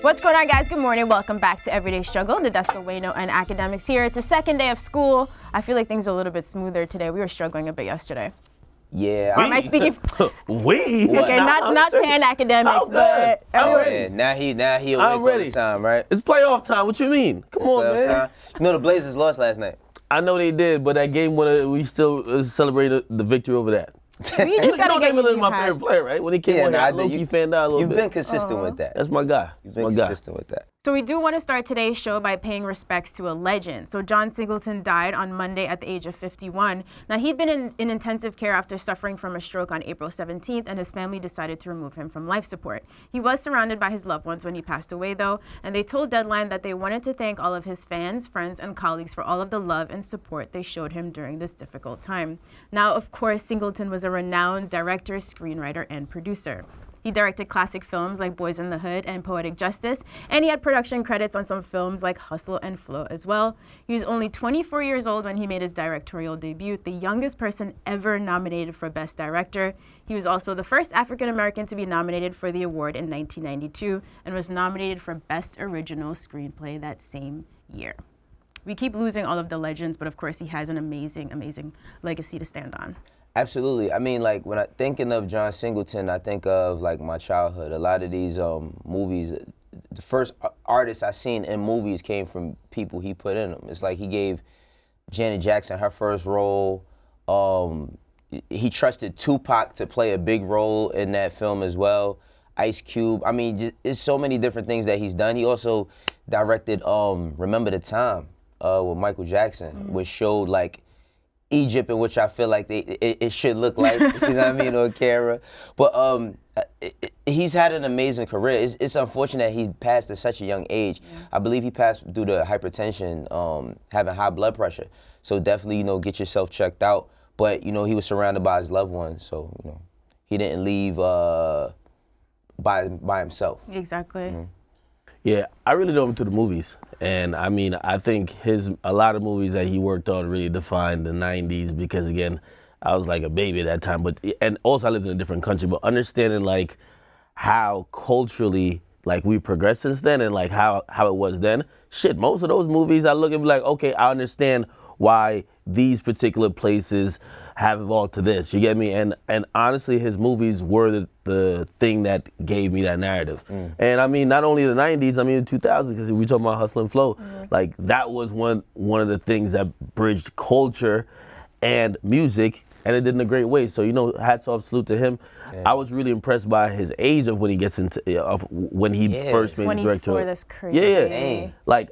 What's going on, guys? Good morning. Welcome back to Everyday Struggle. Nadeska, Wayno, and Akademiks here. It's the second day of school. I feel like things are a little bit smoother today. We were struggling a bit yesterday. Yeah. Or am I speaking? We? Okay, not 10 Akademiks, but everyone. Now he awake all the time, right? It's playoff time. What you mean? Come on, man. Time. You know the Blazers lost last night. I know they did, but that game when we still celebrated the victory over that. We just gotta get you my favorite player, right? When he came on, I low-key fanned out a little bit. You've been consistent with that. That's my guy. You've been consistent with that. So we do want to start today's show by paying respects to a legend. So John Singleton died on Monday at the age of 51. Now, he'd been in intensive care after suffering from a stroke on April 17th, and his family decided to remove him from life support. He was surrounded by his loved ones when he passed away, though, and they told Deadline that they wanted to thank all of his fans, friends, and colleagues for all of the love and support they showed him during this difficult time. Now, of course, Singleton was a renowned director, screenwriter, and producer. He directed classic films like Boyz in the Hood and Poetic Justice, and he had production credits on some films like Hustle and Flow as well. He was only 24 years old when he made his directorial debut, the youngest person ever nominated for Best Director. He was also the first African American to be nominated for the award in 1992 and was nominated for Best Original Screenplay that same year. We keep losing all of the legends, but of course he has an amazing, amazing legacy to stand on. Absolutely. I mean, like, when I'm thinking of John Singleton, I think of, like, my childhood. A lot of these movies, the first artists I seen in movies came from people he put in them. It's like he gave Janet Jackson her first role. He trusted Tupac to play a big role in that film as well. Ice Cube. I mean, just, it's so many different things that he's done. He also directed Remember the Time with Michael Jackson, which showed, like, Egypt, in which I feel like it should look like, you know what I mean, on camera. But he's had an amazing career. It's unfortunate he passed at such a young age. Yeah. I believe he passed due to hypertension, having high blood pressure. So definitely, you know, get yourself checked out. But, you know, he was surrounded by his loved ones. So, you know, he didn't leave by himself. Exactly. Mm-hmm. Yeah, I really know him through the movies. And I mean, I think a lot of movies that he worked on really defined the 90s because, again, I was like a baby at that time. And also I lived in a different country, but understanding like how culturally like we progressed since then and like how it was then, shit, most of those movies I look and be like, okay, I understand why these particular places have evolved to this, you get me? And honestly, his movies were the thing that gave me that narrative. And I mean, not only the 90s, I mean the 2000s, because we talking about Hustle and Flow, like that was one of the things that bridged culture and music, and it did in a great way. So, you know, hats off, salute to him. Yeah. I was really impressed by his age of when he gets into, when he first made the director. That's crazy. Yeah. Like,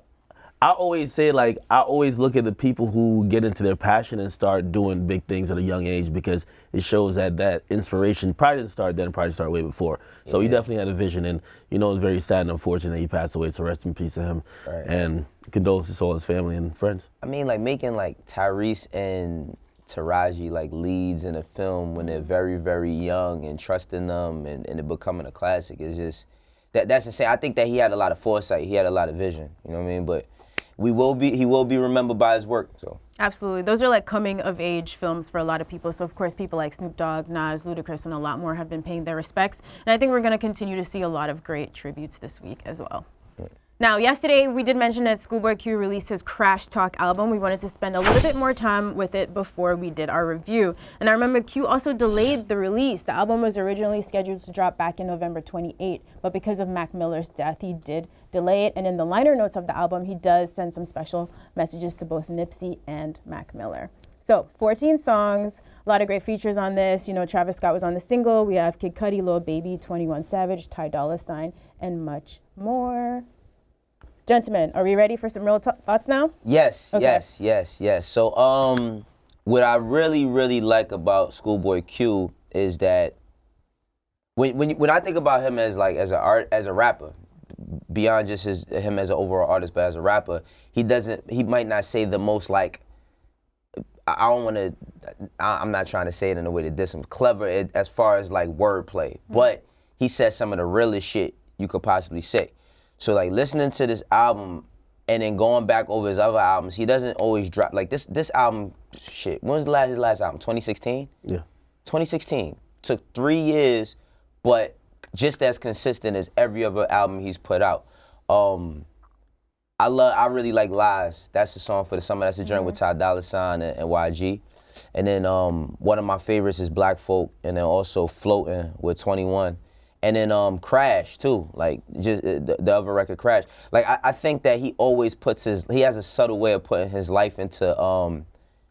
I always say, like, I always look at the people who get into their passion and start doing big things at a young age because it shows that inspiration probably didn't start then, probably started way before. So he definitely had a vision, and, you know, it's very sad and unfortunate that he passed away, so rest in peace to him. Right. And condolences to all his family and friends. I mean, like, making, like, Tyrese and Taraji, like, leads in a film when they're very, very young and trusting them and it becoming a classic is just, that's insane. I think that he had a lot of foresight. He had a lot of vision, you know what I mean? But he will be remembered by his work. So absolutely, those are like coming of age films for a lot of people. So of course, people like Snoop Dogg, Nas, Ludacris, and a lot more have been paying their respects. And I think we're going to continue to see a lot of great tributes this week as well. Now, yesterday we did mention that Schoolboy Q released his Crash Talk album. We wanted to spend a little bit more time with it before we did our review. And I remember Q also delayed the release. The album was originally scheduled to drop back in November 28, but because of Mac Miller's death, he did delay it. And in the liner notes of the album, he does send some special messages to both Nipsey and Mac Miller. So 14 songs, a lot of great features on this. You know, Travis Scott was on the single. We have Kid Cudi, Lil Baby, 21 Savage, Ty Dolla $ign, and much more. Gentlemen, are we ready for some real thoughts now? Yes, okay. yes. So, what I really like about Schoolboy Q is that when I think about him as a rapper, beyond just him as an overall artist, but as a rapper, he might not say the most like, I'm not trying to say it in a way to diss him, clever as far as like wordplay, but he says some of the realest shit you could possibly say. So like listening to this album and then going back over his other albums, he doesn't always drop like this album. Shit, when was his last album? 2016. Yeah. 2016 took 3 years, but just as consistent as every other album he's put out. I really like Lies. That's the song for the summer. That's the joint with Ty Dolla $ign and YG. And then one of my favorites is Black Folk, and then also Floating with 21. And then Crash too, like just the other record Crash. Like I think that he always he has a subtle way of putting his life into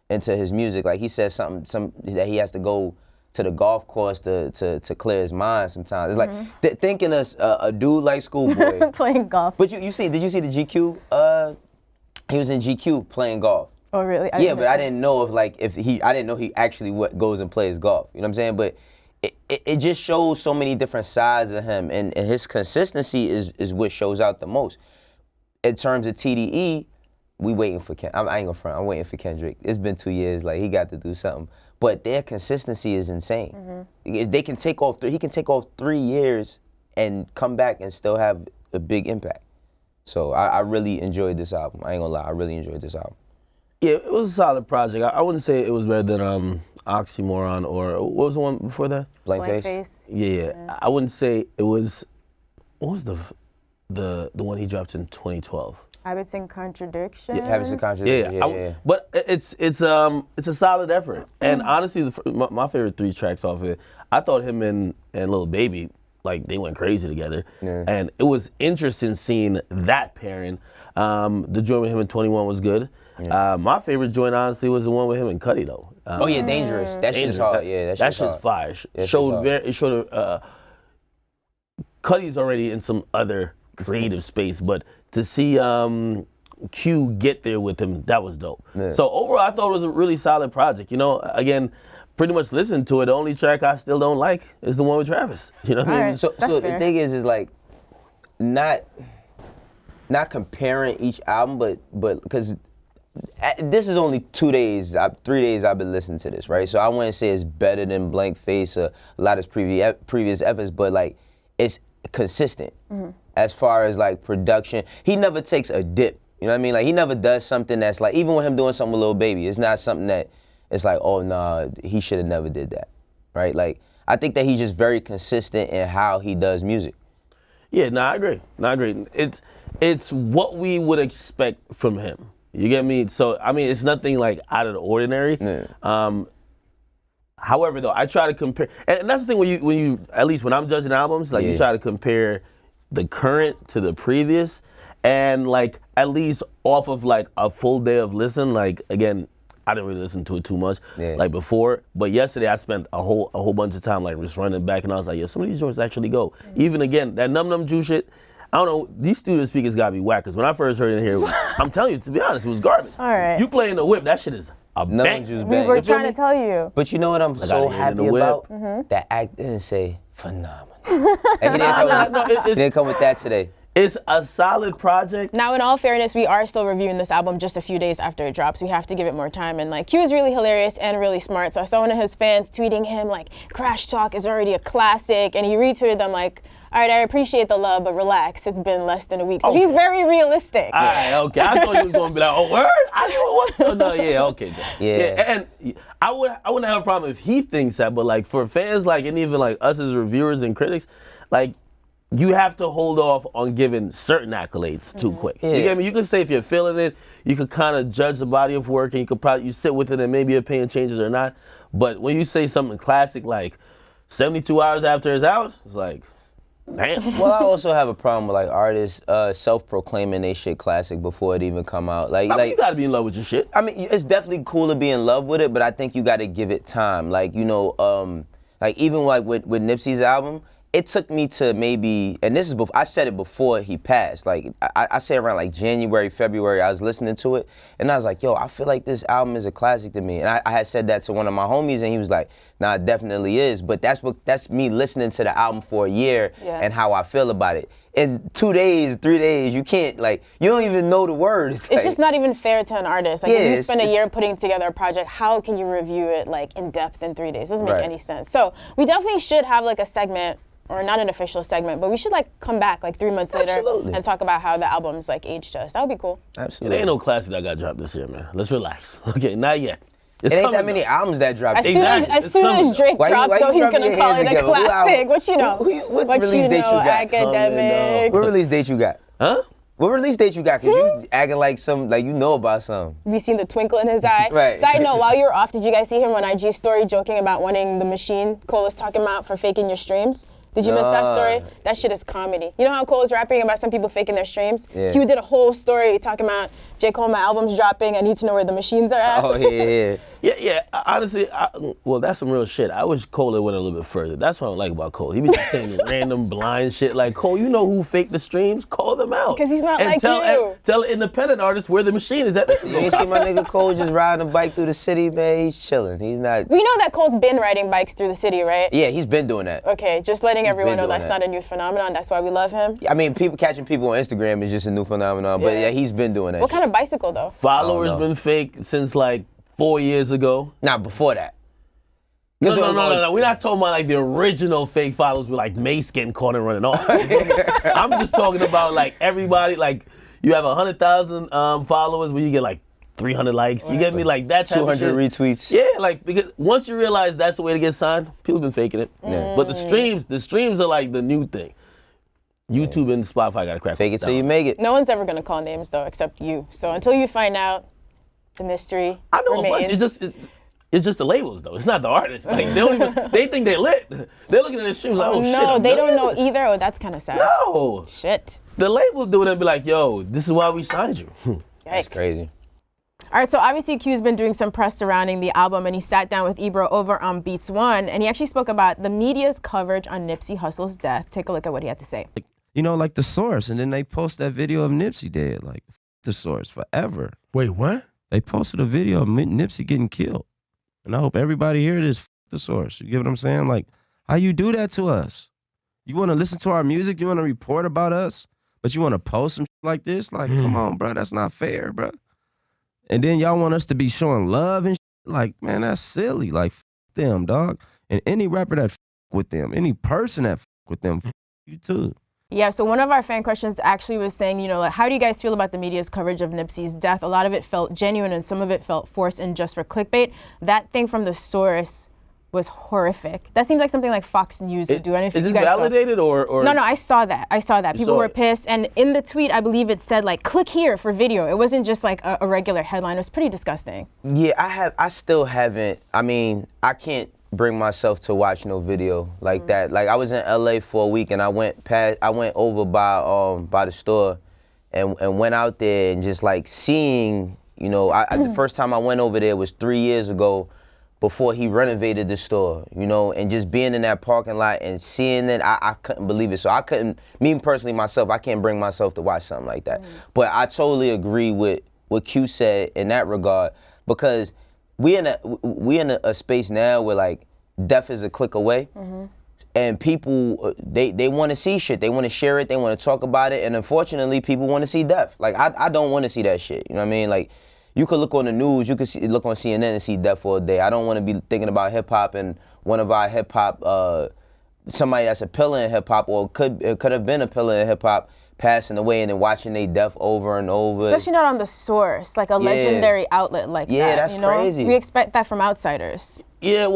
his music. Like he says something that he has to go to the golf course to clear his mind sometimes. It's like thinking a dude like Schoolboy playing golf. But did you see the GQ? He was in GQ playing golf. Oh really? Yeah, but I didn't know I didn't know he actually goes and plays golf. You know what I'm saying? But it just shows so many different sides of him, and his consistency is what shows out the most. In terms of TDE, we waiting for I ain't gonna front. I'm waiting for Kendrick. It's been 2 years. Like he got to do something. But their consistency is insane. They can take off. He can take off 3 years and come back and still have a big impact. So I really enjoyed this album. I ain't gonna lie. I really enjoyed this album. Yeah, it was a solid project. I wouldn't say it was better than Oxymoron or what was the one before that? Blank Face. Yeah. I wouldn't say it was. What was the one he dropped in 2012? Habits and Contradictions. Yeah, Habits and Contradictions. Yeah. But it's a solid effort. And honestly, my favorite 3 tracks off it, I thought him and Lil Baby, like they went crazy together. Yeah. And it was interesting seeing that pairing. The joint with him in 21 was good. Yeah. My favorite joint, honestly, was the one with him and Cudi, though. Oh yeah, Dangerous. That shit's hard. Yeah, that shit's fire. It showed Cudi's already in some other creative space, but to see Q get there with him, that was dope. Yeah. So overall, I thought it was a really solid project. You know, again, pretty much listened to it. The only track I still don't like is the one with Travis. You know what I mean? Right. So the thing is like not comparing each album, but because this is only 2 days, 3 days I've been listening to this, right? So I wouldn't say it's better than Blank Face or a lot of his previous efforts, but like it's consistent as far as like production. He never takes a dip, you know what I mean? Like he never does something that's like, even with him doing something with Lil Baby, it's not something that it's like, oh nah, he should have never did that, right? Like I think that he's just very consistent in how he does music. Yeah, I agree. It's what we would expect from him. You get me? So, I mean, it's nothing like out of the ordinary. Yeah. However, though, I try to compare, and that's the thing when you at least when I'm judging albums, like you try to compare the current to the previous, and like at least off of like a full day of listen. Like again, I didn't really listen to it too much like before, but yesterday I spent a whole bunch of time like just running back, and I was like, yo, some of these joints actually go. Even again, that Num Num Juice shit. I don't know, these studio speakers gotta be whack, because when I first heard it here, I'm telling you, to be honest, it was garbage. All right. You playing the whip, that shit is a bang. We were trying to tell you. But you know what I'm so happy about? That act didn't say phenomenal. And he didn't come with that today. It's a solid project. Now, in all fairness, we are still reviewing this album just a few days after it drops. We have to give it more time. And like, Q is really hilarious and really smart. So I saw one of his fans tweeting him like, Crash Talk is already a classic. And he retweeted them like, all right, I appreciate the love, but relax. It's been less than a week. So he's very realistic. All right, okay. I thought he was going to be like, oh, word? I knew it was. So, no, yeah, okay. Yeah. And I wouldn't have a problem if he thinks that, but like for fans, like, and even like us as reviewers and critics, like, you have to hold off on giving certain accolades too quick. Yeah. You get me? You can say if you're feeling it, you could kind of judge the body of work, and you could probably sit with it and maybe your opinion changes or not. But when you say something classic like 72 hours after it's out, it's like, damn. Well, I also have a problem with like artists self-proclaiming they shit classic before it even come out. Like you gotta be in love with your shit. I mean, it's definitely cool to be in love with it, but I think you gotta give it time. Like, you know, like even like with Nipsey's album, it took me to maybe, and this is before, I said it before he passed. Like I say around like January, February, I was listening to it, and I was like, yo, I feel like this album is a classic to me. And I had said that to one of my homies, and he was like, nah, it definitely is. But that's me listening to the album for a year and how I feel about it. In 2 days, 3 days, you can't, like, you don't even know the words. It's like, just not even fair to an artist. Like, if you spend a year putting together a project, how can you review it like in depth in 3 days? It doesn't make any sense. So we definitely should have like a segment, or not an official segment, but we should like come back like 3 months later and talk about how the album's like aged us. That would be cool. Absolutely. There ain't no classic that got dropped this year, man. Let's relax. Okay, not yet. It ain't that many albums that dropped. As soon as Drake drops, so he's gonna call it a classic. What you know? What release date you got? Akademiks. What release date you got? Huh? What release date you got? Cause you acting like you know about something. Have you seen the twinkle in his eye? Right. Side note, while you were off, did you guys see him on IG story joking about wanting the machine Cole was talking about for faking your streams? Did you miss that story? That shit is comedy. You know how Cole was rapping about some people faking their streams? Yeah. Q did a whole story talking about, J. Cole, my album's dropping, I need to know where the machines are at. Oh, yeah. Yeah. Honestly, well, that's some real shit. I wish Cole had went a little bit further. That's what I like about Cole. He be just saying random blind shit. Like, Cole, you know who faked the streams? Call them out. Because he's not and like you. Tell an independent artist where the machine is at. You ain't see my nigga Cole just riding a bike through the city, man? He's chilling. He's not. We know that Cole's been riding bikes through the city, right? Yeah, he's been doing that. Okay, just letting everyone know doing that's that. not a new phenomenon. That's why we love him. I mean, catching people on Instagram is just a new phenomenon, but yeah, he's been doing that. What kind of bicycle, though? Followers know. been fake since like 4 years ago. Nah, before that. No. We're not talking about like the original fake followers with like Mace getting caught and running off. I'm just talking about like everybody, like you have 100,000 followers where you get like 300 likes. You get me? Like that type 200 of shit. retweets. Yeah, like because once you realize that's the way to get signed, people been faking it. Yeah. But the streams are like the new thing. YouTube and Spotify gotta crack. Fake it till you make it. No one's ever gonna call names, though, except you. So until you find out, the mystery I know a bunch. remains. It's just the labels though. It's not the artists. Like they don't even. They think they're lit. They're looking at the streams like, oh shit. No, I'm they lit. don't know either. Oh, that's kind of sad. No. Shit. The labels do it and be like, yo, this is why we signed you. That's Yikes. crazy. All right, so obviously Q's been doing some press surrounding the album, and he sat down with Ebro over on Beats One, and he actually spoke about the media's coverage on Nipsey Hussle's death. Take a look at what he had to say. You know, like The Source, and then they post that video of Nipsey dead, like The Source forever. Wait, what? They posted a video of Nipsey getting killed. And I hope everybody here is The Source. You get what I'm saying? Like, how you do that to us? You want to listen to our music? You want to report about us? But you want to post some shit like this? Like, come on, bro. That's not fair, bro. And then y'all want us to be showing love and shit? Like, man, that's silly. Like, them, dog. And any rapper that with them, any person that with them, you too. Yeah, so one of our fan questions actually was saying, you know, like, how do you guys feel about the media's coverage of Nipsey's death? A lot of it felt genuine and some of it felt forced and just for clickbait. That thing from The Source was horrific. That seems like something like Fox News would do. I don't know if Is you this guys saw- validated or? No, I saw that. People saw were it. pissed. And in the tweet, I believe it said, like, click here for video. It wasn't just like a regular headline. It was pretty disgusting. Yeah, I still haven't. I mean, I can't bring myself to watch no video like that. Like I was in LA for a week and I went over by the store and went out there and just like seeing, you know, the first time I went over there was 3 years ago before he renovated the store, you know, and just being in that parking lot and seeing it, I couldn't believe it. So I couldn't, me personally myself, I can't bring myself to watch something like that. But I totally agree with what Q said in that regard, because we in a space now where like death is a click away, and people they want to see shit, they want to share it, they want to talk about it, and unfortunately people want to see death. Like I don't want to see that shit. You know what I mean? Like you could look on the news, you could look on CNN and see death for a day. I don't want to be thinking about hip hop and one of our hip hop somebody that's a pillar in hip hop or could have been a pillar in hip hop passing away and then watching they death over and over. Especially not on The Source, like a legendary outlet like that. Yeah, that's you know? crazy. We expect that from outsiders. Yeah,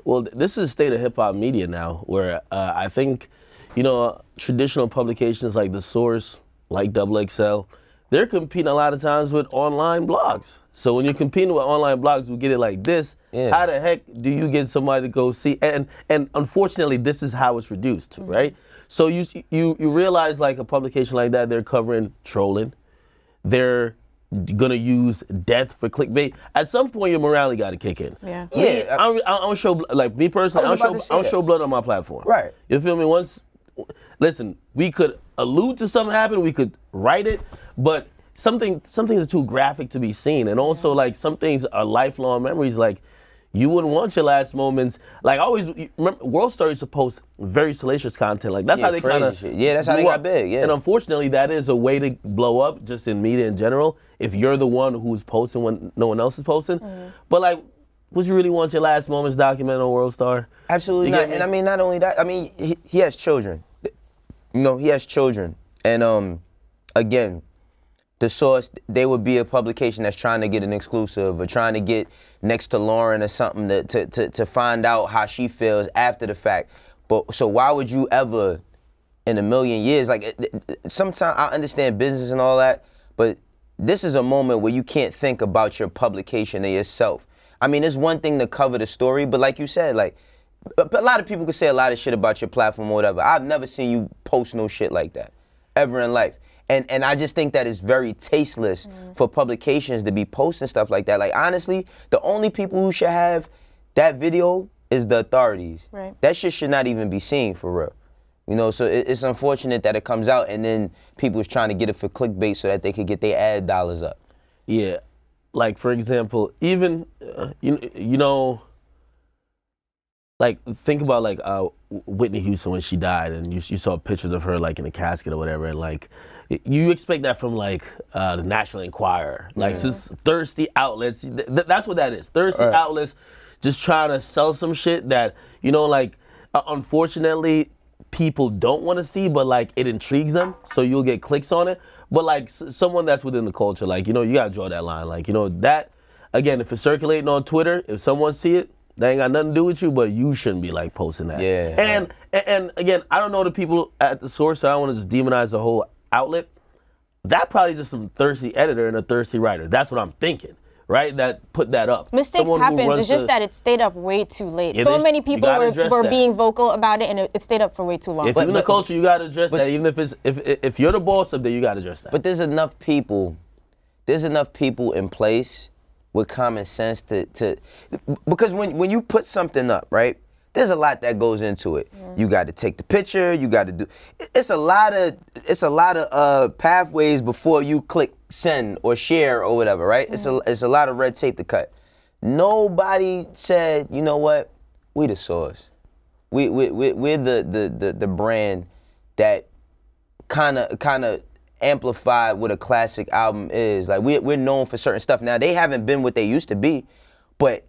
well, this is state of hip hop media now, where I think, you know, traditional publications like The Source, like XXL, they're competing a lot of times with online blogs. So when you're competing with online blogs who get it like this, how the heck do you get somebody to go see? And unfortunately, this is how it's reduced to, right? So you realize like a publication like that, they're covering trolling. They're gonna use death for clickbait. At some point, your morality got to kick in. Yeah. Yeah. I don't show, like me personally, I don't show blood on my platform. Right. You feel me? Listen, we could allude to something happening, we could write it, but some things are too graphic to be seen. And also like some things are lifelong memories. Like you wouldn't want your last moments. Like I always remember, World Star used to post very salacious content. Like that's how they kind of that's how they got big. Yeah. And unfortunately, that is a way to blow up just in media in general. If you're the one who's posting when no one else is posting, but like, would you really want your last moments documented on World Star? Absolutely not. And I mean, not only that. I mean, he has children. You know, he has children. And again, The Source, they would be a publication that's trying to get an exclusive or trying to get next to Lauren or something to find out how she feels after the fact. But so why would you ever in a million years. Like, sometimes I understand business and all that, but this is a moment where you can't think about your publication of yourself. I mean, it's one thing to cover the story, but like you said, like, a lot of people could say a lot of shit about your platform or whatever. I've never seen you post no shit like that, ever in life. And I just think that it's very tasteless for publications to be posting stuff like that. Like, honestly, the only people who should have that video is the authorities. Right. That shit should not even be seen, for real. You know, so it's unfortunate that it comes out and then people's trying to get it for clickbait so that they could get their ad dollars up. Yeah, like for example, even you know, like think about like Whitney Houston when she died, and you saw pictures of her like in a casket or whatever, and like you expect that from like the National Enquirer, like just thirsty outlets. That's what that is. Thirsty outlets just trying to sell some shit that, you know, like unfortunately people don't want to see, but like it intrigues them, so you'll get clicks on it. But like someone that's within the culture, like, you know, you gotta draw that line. Like, you know, that again, if it's circulating on Twitter, if someone see it, that ain't got nothing to do with you, but you shouldn't be like posting that. Yeah. And again, I don't know the people at the source, so I don't want to just demonize the whole outlet. That probably just some thirsty editor and a thirsty writer. That's what I'm thinking, right? That put that up. Mistakes happens. It's just that it stayed up way too late. So many people were being vocal about it, and it stayed up for way too long. If you're in the culture, you gotta address that. Even if you're the boss up there, you gotta address that. But there's enough people in place with common sense to because when you put something up, right? There's a lot that goes into it. You got to take the picture. You got to do. It's a lot of pathways before you click send or share or whatever, right? It's a lot of red tape to cut. Nobody said, you know what? We the source. We're the brand that kind of amplified what a classic album is. Like, we're known for certain stuff. Now, they haven't been what they used to be, but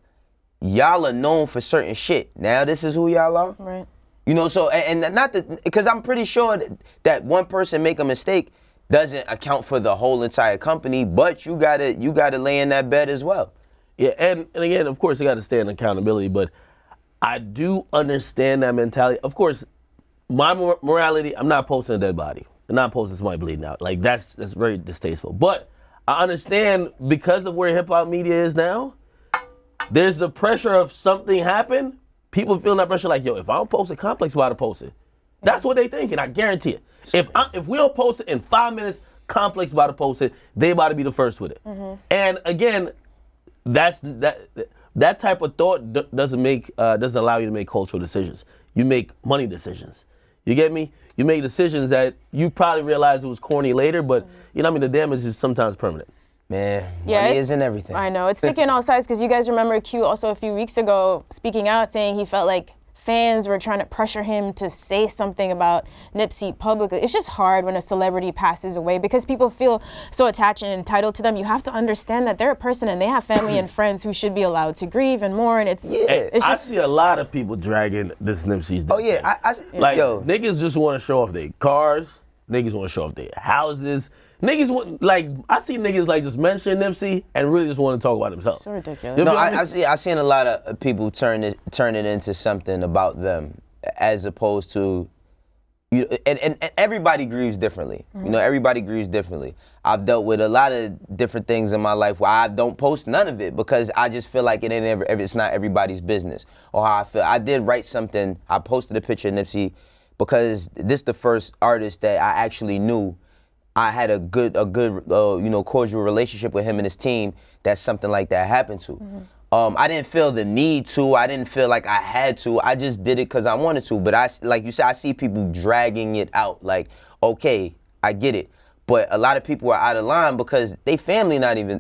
y'all are known for certain shit. Now this is who y'all are. Right. You know, so, and not that, because I'm pretty sure that one person make a mistake doesn't account for the whole entire company, but you gotta lay in that bed as well. Yeah, and again, of course, you gotta stay in accountability, but I do understand that mentality. Of course, my morality, I'm not posting a dead body. I'm not posting somebody bleeding out. Like, that's very distasteful. But I understand, because of where hip hop media is now, there's the pressure of something happen. People feeling that pressure like, yo, if I don't post it, Complex about to post it. That's what they thinking, I guarantee it. If we don't post it in 5 minutes, Complex about to post it, they about to be the first with it. And again, that type of thought doesn't allow you to make cultural decisions. You make money decisions. You get me? You make decisions that you probably realize it was corny later, but you know what I mean, the damage is sometimes permanent. Man, money isn't everything. I know, it's sticking all sides, because you guys remember Q also a few weeks ago speaking out saying he felt like fans were trying to pressure him to say something about Nipsey publicly. It's just hard when a celebrity passes away because people feel so attached and entitled to them. You have to understand that they're a person and they have family and friends who should be allowed to grieve and mourn. It's just, I see a lot of people dragging this Nipsey's death. Oh yeah, niggas just want to show off their cars. Niggas want to show off their houses. Niggas want, like, I see niggas like just mention Nipsey and really just want to talk about themselves. It's ridiculous. You know No, what I mean? I've seen a lot of people turn it into something about them, as opposed to, and everybody grieves differently. You know, everybody grieves differently. I've dealt with a lot of different things in my life where I don't post none of it because I just feel like it's not everybody's business or how I feel. I did write something. I posted a picture of Nipsey because this is the first artist that I actually knew I had a good cordial relationship with him and his team that something like that happened to. I didn't feel the need to. I didn't feel like I had to. I just did it because I wanted to. But like you said, I see people dragging it out. Like, okay, I get it. But a lot of people are out of line because his family not even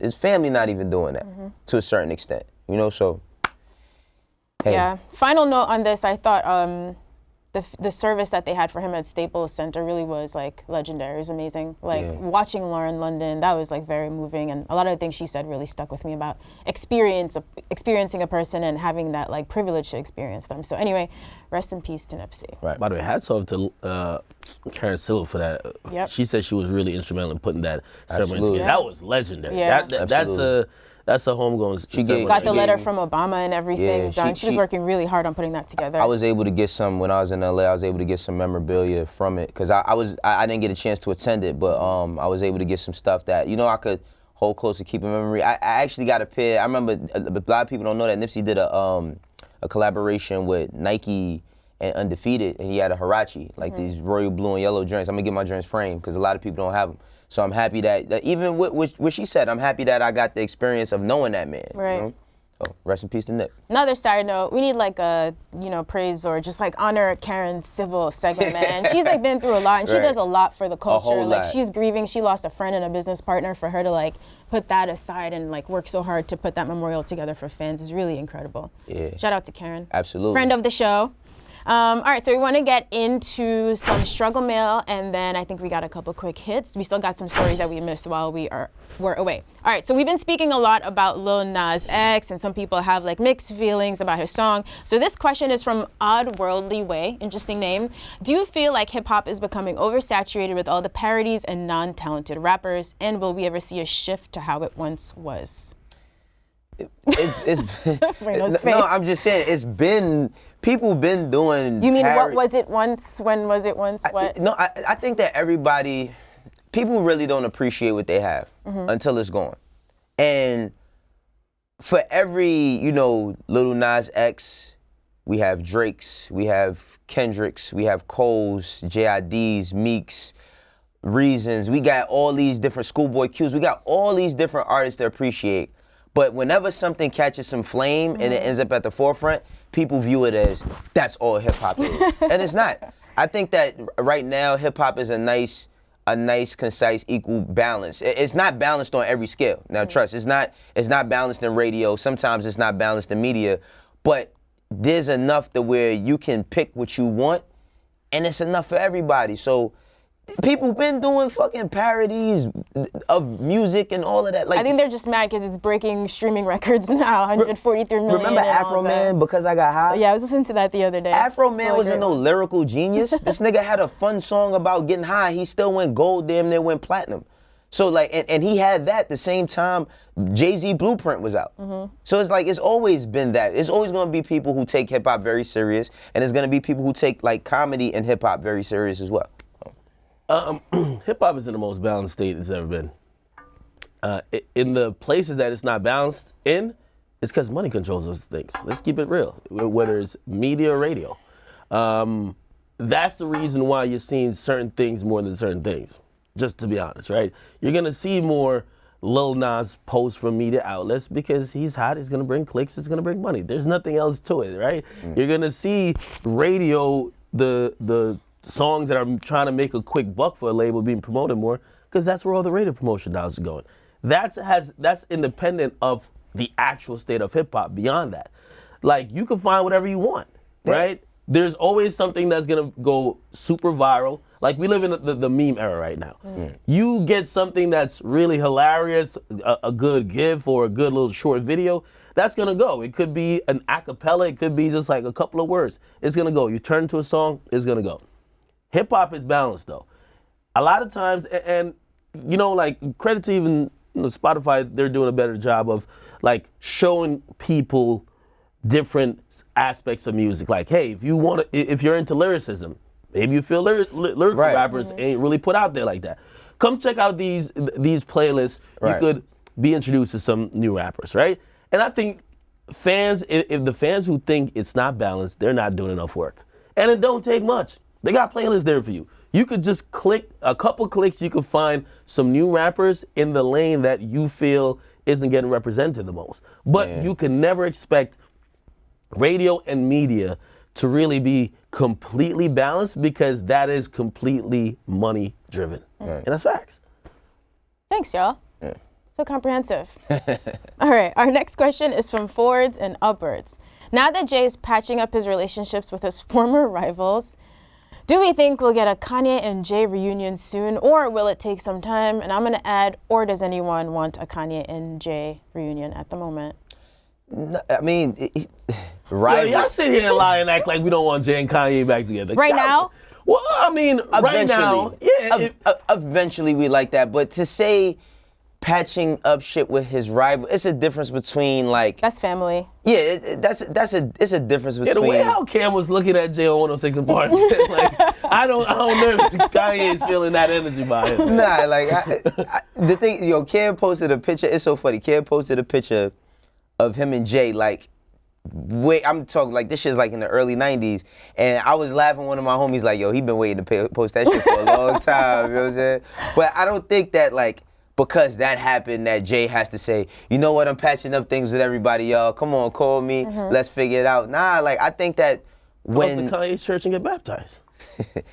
doing that to a certain extent. You know, so, hey. Yeah. Final note on this, I thought the service that they had for him at Staples Center really was like legendary. It was amazing. Like watching Lauren London, that was like very moving, and a lot of the things she said really stuck with me about experiencing a person and having that like privilege to experience them. So anyway, rest in peace to Nipsey. Right. By the way, hats off to Karen Silver for that. Yep. She said she was really instrumental in putting that ceremony Absolutely. together. That was legendary. Yeah. That's That's a homegrown. Got the letter from Obama and everything done. She was working really hard on putting that together. I was able to get some when I was in LA. I was able to get some memorabilia from it because I didn't get a chance to attend it, but I was able to get some stuff that I could hold close to keep in memory. I actually got a pair. I remember a lot of people don't know that Nipsey did a collaboration with Nike and Undefeated, and he had a Huarache, like these royal blue and yellow joints. I'm gonna get my joints framed because a lot of people don't have them. So I'm happy that even with what she said, I'm happy that I got the experience of knowing that man. Right. So rest in peace to Nip. Another side note, we need like a, praise or just like honor Karen's civil segment, man. She's like been through a lot and she does a lot for the culture. whole Like lot. she's grieving, she lost a friend and a business partner. For her to like put that aside and like work so hard to put that memorial together for fans is really incredible. Yeah. Shout out to Karen. Absolutely. Friend of the show. All right, so we want to get into some struggle mail, and then I think we got a couple quick hits. We still got some stories that we missed while we were away. All right, so we've been speaking a lot about Lil Nas X, and some people have like mixed feelings about his song. So this question is from Odd Worldly Way, interesting name. Do you feel like hip hop is becoming oversaturated with all the parodies and non-talented rappers, and will we ever see a shift to how it once was? No, I'm just saying it's been. People been doing. You mean what was it once? When was it once? What? I think that people really don't appreciate what they have until it's gone. And for every, Lil Nas X, we have Drakes, we have Kendricks, we have Coles, JIDs, Meeks, Reasons. We got all these different Schoolboy Qs. We got all these different artists to appreciate. But whenever something catches some flame and it ends up at the forefront, people view it as that's all hip hop is. And it's not. I think that right now hip hop is a nice, concise, equal balance. It's not balanced on every scale. Now trust, it's not balanced in radio. Sometimes it's not balanced in media, but there's enough to where you can pick what you want and it's enough for everybody. So people been doing fucking parodies of music and all of that. Like, I think they're just mad because it's breaking streaming records now, 143 million. Remember Afro Man, Because I Got High? Yeah, I was listening to that the other day. Afro Man wasn't no lyrical genius. This nigga had a fun song about getting high. He still went gold, damn near went platinum. So like, and he had that the same time Jay Z Blueprint was out. So it's like, it's always been that. It's always gonna be people who take hip hop very serious, and there's gonna be people who take like comedy and hip hop very serious as well. Hip hop is in the most balanced state it's ever been. In the places that it's not balanced in, it's because money controls those things. Let's keep it real. Whether it's media or radio, that's the reason why you're seeing certain things more than certain things. Just to be honest, right? You're gonna see more Lil Nas posts from media outlets because he's hot. It's gonna bring clicks. It's gonna bring money. There's nothing else to it, right? You're gonna see radio, the songs that are trying to make a quick buck for a label being promoted more because that's where all the radio promotion dollars are going. That's independent of the actual state of hip hop. Beyond that, like you can find whatever you want, right? There's always something that's gonna go super viral. Like we live in the meme era right now. You get something that's really hilarious, a good gif or a good little short video, that's gonna go. It could be an acapella, it could be just like a couple of words. It's gonna go. You turn to a song, it's gonna go. Hip hop is balanced though. A lot of times, and like credit to even Spotify, they're doing a better job of like showing people different aspects of music. Like, hey, if you're into lyricism, maybe you feel lyrical rappers ain't really put out there like that. Come check out these playlists. You could be introduced to some new rappers, right? And I think fans, if the fans who think it's not balanced, they're not doing enough work. And it don't take much. They got playlists there for you. You could just click a couple clicks, you could find some new rappers in the lane that you feel isn't getting represented the most. But you can never expect radio and media to really be completely balanced because that is completely money driven. And that's facts. Thanks, y'all. So comprehensive. All right, our next question is from Forwards and Upwards. Now that Jay is patching up his relationships with his former rivals, do we think we'll get a Kanye and Jay reunion soon, or will it take some time? And I'm going to add, or does anyone want a Kanye and Jay reunion at the moment? No, I mean, y'all sit here and lie and act like we don't want Jay and Kanye back together. Right now? Well, I mean, right now, eventually we like that. But to say patching up shit with his rival. It's a difference between like. That's family. Yeah, it's a difference between. Yeah, the way how Cam was looking at Jay on 106 and Party, like I don't know if Kanye is feeling that energy by him. Nah, like the thing, Cam posted a picture. It's so funny. Cam posted a picture of him and Jay, like. Wait, I'm talking like this shit's like in the early 90s, and I was laughing. One of my homies like, yo, he been waiting to post that shit for a long time. You know what I'm saying? But I don't think that like because that happened that Jay has to say, you know what, I'm patching up things with everybody, y'all. Come on, call me. Let's figure it out. Nah, like I think that when go to Kanye's church and get baptized.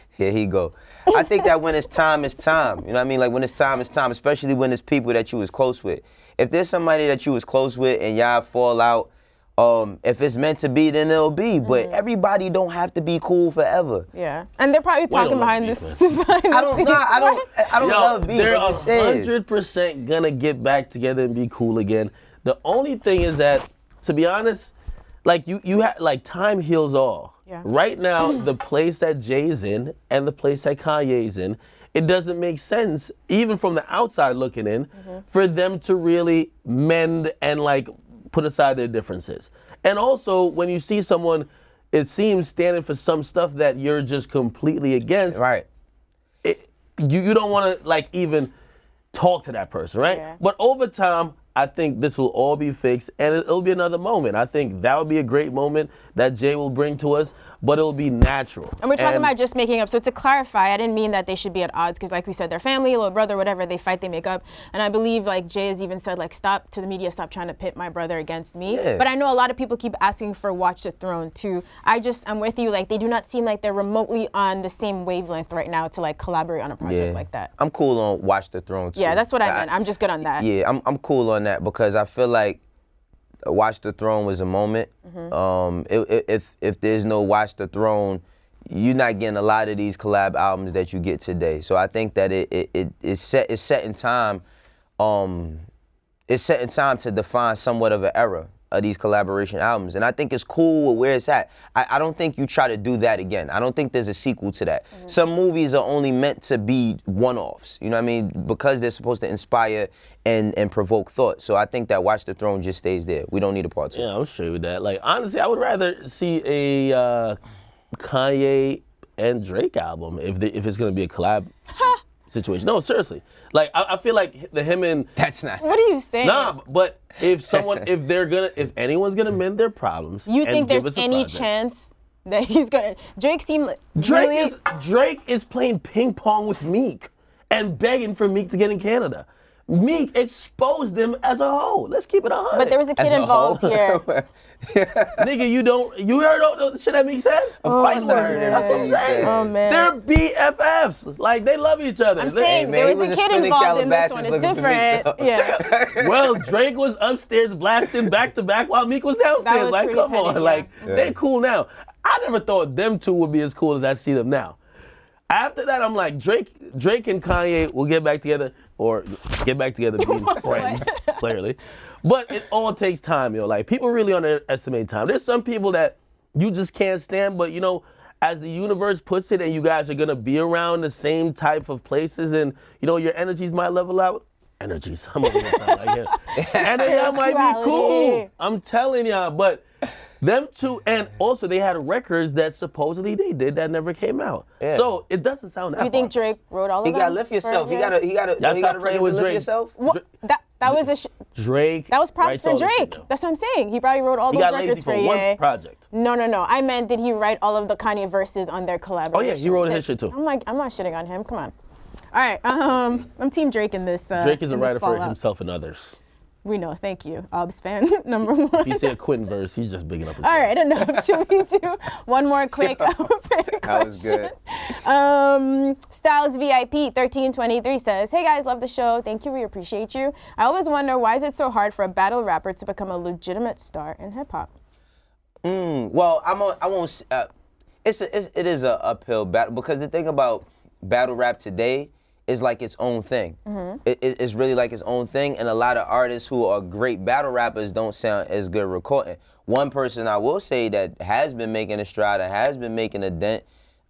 Here he go. I think that when it's time, it's time. You know what I mean? Like when it's time, especially when it's people that you was close with. If there's somebody that you was close with and y'all fall out. If it's meant to be, then it'll be. But everybody don't have to be cool forever. Yeah, and they're probably talking behind this. I don't love beef. They're 100% gonna get back together and be cool again. The only thing is that, to be honest, like you have like time heals all. Yeah. Right now, the place that Jay's in and the place that Kanye's in, it doesn't make sense, even from the outside looking in, for them to really mend and like put aside their differences. And also, when you see someone, it seems, standing for some stuff that you're just completely against, right? You don't want to like even talk to that person, right? Yeah. But over time, I think this will all be fixed, and it'll be another moment. I think that would be a great moment that Jay will bring to us, but it'll be natural. And we're talking about just making up. So to clarify, I didn't mean that they should be at odds, because like we said, they're family, little brother, whatever, they fight, they make up. And I believe like Jay has even said like, stop to the media, stop trying to pit my brother against me. Yeah. But I know a lot of people keep asking for Watch the Throne too. I'm with you, like they do not seem like they're remotely on the same wavelength right now to like collaborate on a project like that. I'm cool on Watch the Throne too. Yeah, that's what I meant. I'm just good on that. Yeah, I'm cool on that because I feel like Watch the Throne was a moment. If there's no Watch the Throne, you're not getting a lot of these collab albums that you get today. So I think that it's set in time. It's set in time to define somewhat of an era of these collaboration albums. And I think it's cool with where it's at. I don't think you try to do that again. I don't think there's a sequel to that. Some movies are only meant to be one-offs, you know what I mean? Because they're supposed to inspire and provoke thought. So I think that Watch the Throne just stays there. We don't need a part two. Yeah, I'm straight with that. Like, honestly, I would rather see a Kanye and Drake album if it's going to be a collab situation. No, seriously. Like, I feel like him and... That's not... What are you saying? Nah, but if anyone's gonna mend their problems, you and think give there's us a any project. chance that he's gonna? Drake seemed like Drake is playing ping pong with Meek and begging for Meek to get in Canada. Meek exposed them as a whole. Let's keep it 100. But there was a kid involved here. Nigga, you heard all the shit that Meek said? Of course I heard That's what I'm everything he saying. said. Oh man. They're BFFs. Like, they love each other. I'm saying man, there he was was a just kid spinning involved in this one. Calabasas It's looking for different. Meek. Yeah. Well, Drake was upstairs blasting back to back while Meek was downstairs. was Like, pretty come petty, on. yeah. Like, they cool now. I never thought them two would be as cool as I see them now. After that, I'm like, Drake and Kanye will get back together, or get back together being friends, clearly. But it all takes time, yo. Like, people really underestimate time. There's some people that you just can't stand, but you know, as the universe puts it, and you guys are gonna be around the same type of places, and you know, your energies might level out. Energies, I'm gonna sound like it. And then y'all might be cool. I'm telling y'all, but them two, and also they had records that supposedly they did that never came out. Yeah. So it doesn't sound that You think Drake wrote all of them? He gotta lift yourself. He gotta record with Lift Yourself. That was Drake. That was props for Drake. That's what I'm saying. He probably wrote all those records for one project. No. I meant, did he write all of the Kanye verses on their collaboration? Oh yeah, he wrote his shit too. I'm not shitting on him. Come on. All right. I'm Team Drake in this. Drake is a writer for himself and others. We know. Thank you, Obs fan number one. If he said Quentin verse, he's just bigging up his All right, enough. Should we do one more quick fan question? That was good. Styles VIP 1323 says, "Hey guys, love the show. Thank you. We appreciate you. I always wonder, why is it so hard for a battle rapper to become a legitimate star in hip hop?" Well, I won't. It is a uphill battle, because the thing about battle rap today is like its own thing. It's really like its own thing, and a lot of artists who are great battle rappers don't sound as good recording. One person I will say that has been making a stride and has been making a dent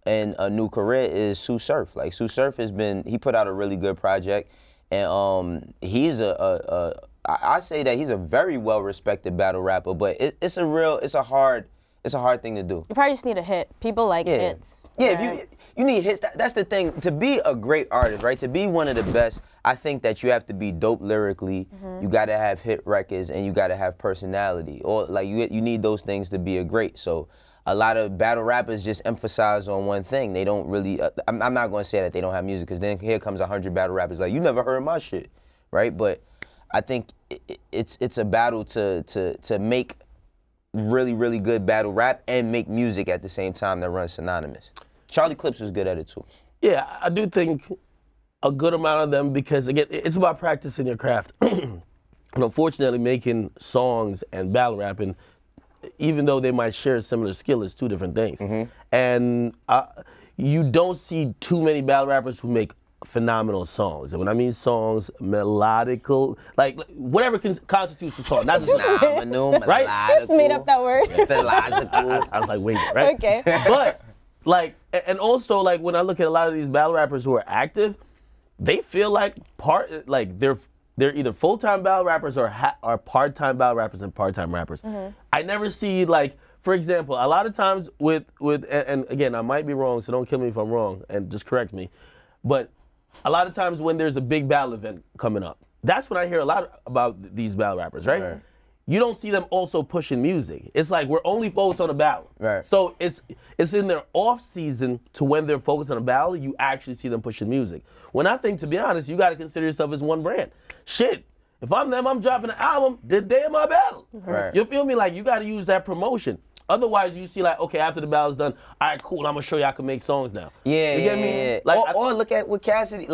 in a new career is Sue Surf. Like, Sue Surf he put out a really good project, and he's I say that he's a very well respected battle rapper, but it's a hard thing to do. You probably just need a hit. People like hits. Yeah, right? if you need hits. That's the thing. To be a great artist, right? To be one of the best, I think that you have to be dope lyrically. You got to have hit records, and you got to have personality. Or like you need those things to be a great. So a lot of battle rappers just emphasize on one thing. They don't really. I'm not going to say that they don't have music, because then here comes 100 battle rappers like, you never heard my shit, right? But I think it's a battle to make really, really good battle rap and make music at the same time that runs synonymous. Charlie Clips was good at it too. Yeah, I do think a good amount of them, because again, it's about practicing your craft. And unfortunately, making songs and battle rapping, even though they might share a similar skill, is two different things. And you don't see too many battle rappers who make phenomenal songs. And when I mean songs, melodical, like whatever constitutes a song, not just Phenomenal, right? Just made up that word. Philosophical. I was like, wait, right? Okay. But like, and also like when I look at a lot of these battle rappers who are active, they feel like they're either full-time battle rappers or part-time battle rappers and part-time rappers. I never see, like, for example, a lot of times with and again, I might be wrong, so don't kill me if I'm wrong, and just correct me, but a lot of times when there's a big battle event coming up, that's when I hear a lot about these battle rappers, right? You don't see them also pushing music. It's like we're only focused on a battle. Right. So it's in their off season to when they're focused on a battle, you actually see them pushing music. When I think, to be honest, you got to consider yourself as one brand. Shit, if I'm them, I'm dropping an album the day of my battle. Right. You feel me? Like, you got to use that promotion. Otherwise, you see like, okay, after the battle's done, all right, cool, I'm gonna show you I can make songs now. Yeah, you get me? Yeah. Like, or look at with Cassidy,